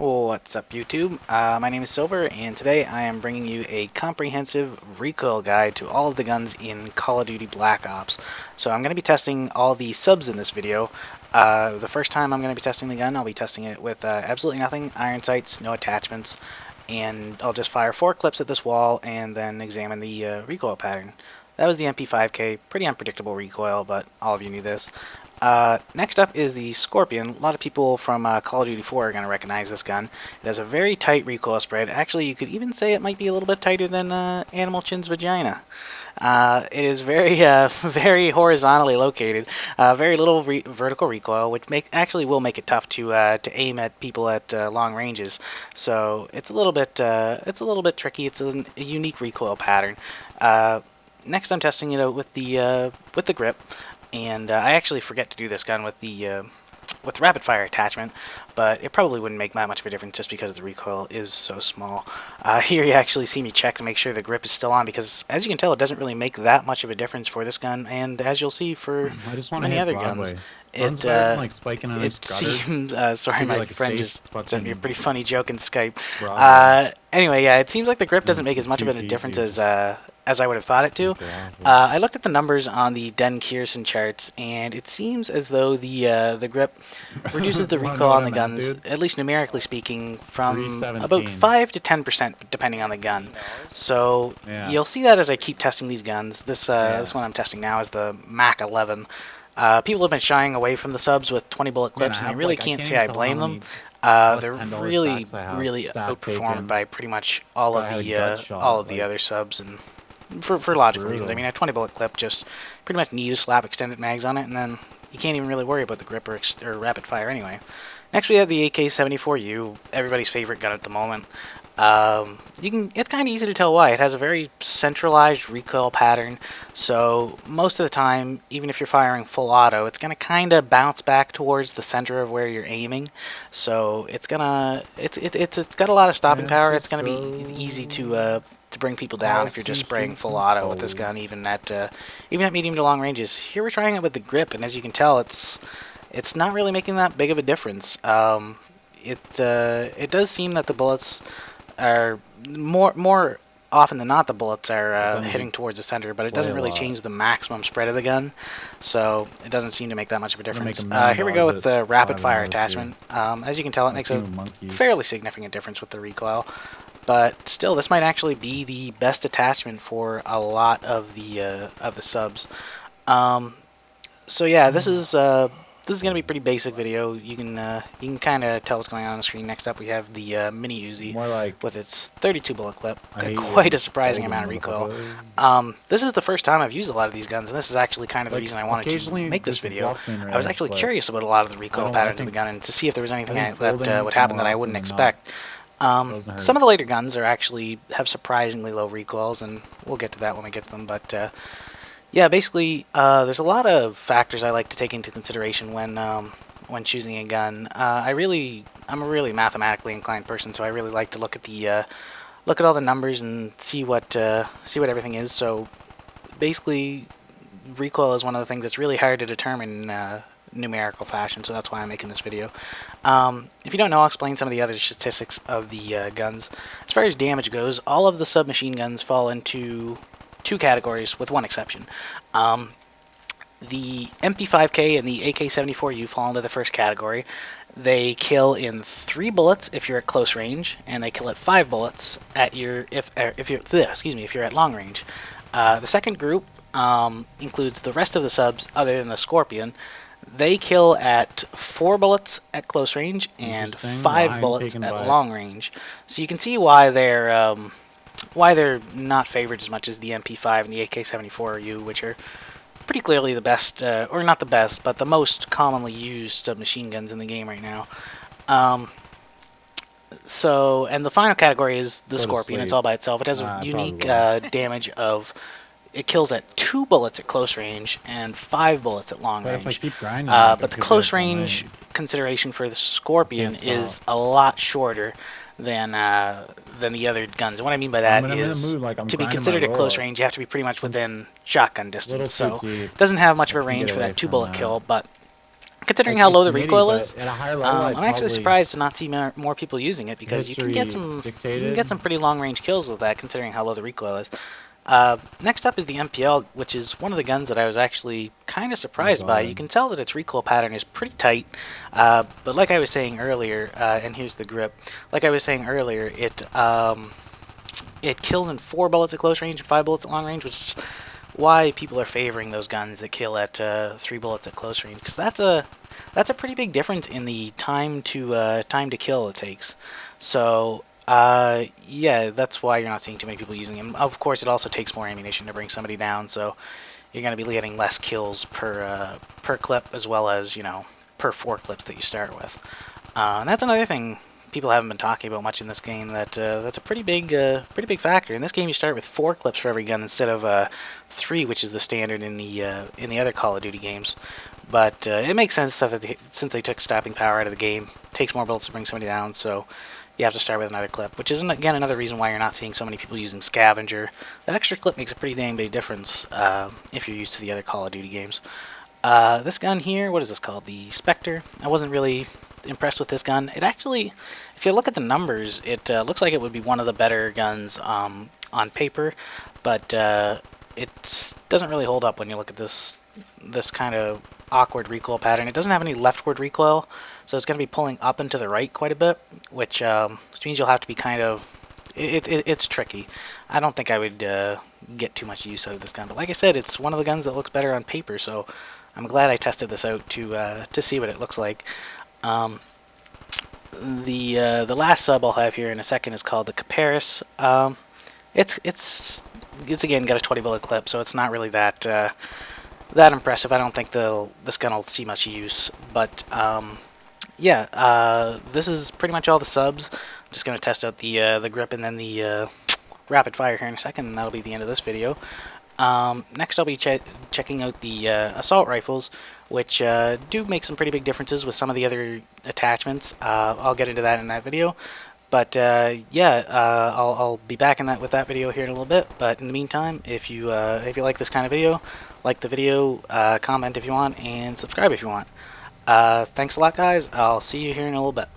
What's up, YouTube? My name is Silver, and today I am bringing you a comprehensive recoil guide to all of the guns in Call of Duty Black Ops. So I'm going to be testing all the subs in this video. The first time I'm going to be testing the gun, I'll be testing it with absolutely nothing, iron sights, no attachments, and I'll just fire 4 clips at this wall and then examine the recoil pattern. That was the MP5K, pretty unpredictable recoil, but all of you knew this. Next up is the Skorpion. A lot of people from Call of Duty 4 are going to recognize this gun. It has a very tight recoil spread. Actually, you could even say it might be a little bit tighter than Animal Chin's vagina. It is very, very horizontally located. Very little vertical recoil, which actually will make it tough to aim at people at long ranges. So it's a little bit tricky. It's a unique recoil pattern. Next, I'm testing it out with the grip. And I actually forget to do this gun with the rapid fire attachment, but it probably wouldn't make that much of a difference just because the recoil is so small. Here you actually see me check to make sure the grip is still on, because as you can tell, it doesn't really make that much of a difference for this gun, and as you'll see for many other guns. It seems sorry, my friend just sent me a pretty funny joke in Skype. Anyway, yeah, it seems like the grip doesn't make as much of a difference as I would have thought it to. I looked at the numbers on the Den Kearson charts, and it seems as though the grip reduces the recoil on the guns, at least numerically speaking, from about 5 to 10%, depending on the gun. So you'll see that as I keep testing these guns. This one I'm testing now is the Mach 11. People have been shying away from the subs with 20 bullet clips, and I really can't say I blame them. They're really outperformed by pretty much all of the other subs, and for logical reasons. I mean, a 20 bullet clip just pretty much needs to slap extended mags on it, and then you can't even really worry about the grip or rapid fire anyway. Next, we have the AK-74U, everybody's favorite gun at the moment. It's kind of easy to tell why. It has a very centralized recoil pattern, so most of the time, even if you're firing full auto, it's going to kind of bounce back towards the center of where you're aiming. So it's got a lot of stopping power. It's going to be easy to bring people down if you're just spraying full auto with this gun, even at medium to long ranges. Here we're trying it with the grip, and as you can tell, it's not really making that big of a difference. It does seem that the bullets are more often than not, the bullets are hitting towards the center, but it doesn't really change the maximum spread of the gun, so it doesn't seem to make that much of a difference. Here we go with the rapid fire attachment. As you can tell, it makes a fairly significant difference with the recoil, but still, this might actually be the best attachment for a lot of the subs. So yeah, this is going to be a pretty basic video. You can kind of tell what's going on the screen. Next up, we have the Mini Uzi with its 32 bullet clip. Quite a surprising amount of recoil. This is the first time I've used a lot of these guns, and this is actually kind of the reason I wanted to make this video. I was actually curious about a lot of the recoil patterns of the gun and to see if there was anything that would happen that I wouldn't expect. Some of the later guns have surprisingly low recoils, and we'll get to that when we get to them, but yeah, basically, there's a lot of factors I like to take into consideration when choosing a gun. I'm a really mathematically inclined person, so I really like to look at all the numbers and see what everything is. So basically, recoil is one of the things that's really hard to determine in numerical fashion, so that's why I'm making this video. If you don't know, I'll explain some of the other statistics of the guns. As far as damage goes, all of the submachine guns fall into 2 categories, with one exception. The MP5K and the AK-74U fall into the first category. They kill in 3 bullets if you're at close range, and they kill at 5 bullets if you're at long range. The second group includes the rest of the subs other than the Skorpion. They kill at 4 bullets at close range and 5 bullets at long range. So you can see why they're not favored as much as the MP5 and the AK-74U, which are pretty clearly the best, or not the best, but the most commonly used submachine guns in the game right now. And the final category is the Skorpion. It's all by itself. It has a unique damage of... It kills at 2 bullets at close range and 5 bullets at long range. But the close range consideration for the Skorpion is a lot shorter than the other guns. And what I mean by that is, to be considered at close range, you have to be pretty much within shotgun distance. So it doesn't have much of a range for that 2 bullet kill, but considering how low the It's recoil MIDI, is. but at a higher level, I'd I'm actually probably surprised to not see more people using it, because you can get dictated. some pretty long range kills with that, considering how low the recoil is. Next up is the MPL, which is one of the guns that I was actually kind of surprised by. You can tell that its recoil pattern is pretty tight, but like I was saying earlier, and here's the grip. Like I was saying earlier, it kills in 4 bullets at close range and 5 bullets at long range, which is why people are favoring those guns that kill at 3 bullets at close range, because that's a pretty big difference in the time to kill it takes. So yeah, that's why you're not seeing too many people using them. Of course, it also takes more ammunition to bring somebody down, so you're going to be getting less kills per clip, as well as, you know, per 4 clips that you start with. And that's another thing people haven't been talking about much in this game. That's a pretty big factor. In this game, you start with 4 clips for every gun instead of 3, which is the standard in the other Call of Duty games. But it makes sense that since they took stopping power out of the game, it takes more bullets to bring somebody down, so you have to start with another clip, which is, again, another reason why you're not seeing so many people using Scavenger. That extra clip makes a pretty dang big difference if you're used to the other Call of Duty games. This gun here, what is this called? The Spectre. I wasn't really impressed with this gun. It actually, if you look at the numbers, it looks like it would be one of the better guns on paper, but it doesn't really hold up when you look at this kind of awkward recoil pattern. It doesn't have any leftward recoil, so it's going to be pulling up and to the right quite a bit, which means you'll have to be kind of... It's tricky. I don't think I would get too much use out of this gun, but like I said, it's one of the guns that looks better on paper, so I'm glad I tested this out to see what it looks like. The last sub I'll have here in a second is called the Kiparis. It's again got a 20 bullet clip, so it's not really that impressive. I don't think this gun will see much use, but yeah, this is pretty much all the subs. I'm just going to test out the grip and then the rapid fire here in a second, and that'll be the end of this video. Next I'll be checking out the assault rifles, which do make some pretty big differences with some of the other attachments. I'll get into that in that video. But yeah, I'll be back with that video here in a little bit. But in the meantime, if you like this kind of video, like the video, comment if you want, and subscribe if you want. Thanks a lot, guys. I'll see you here in a little bit.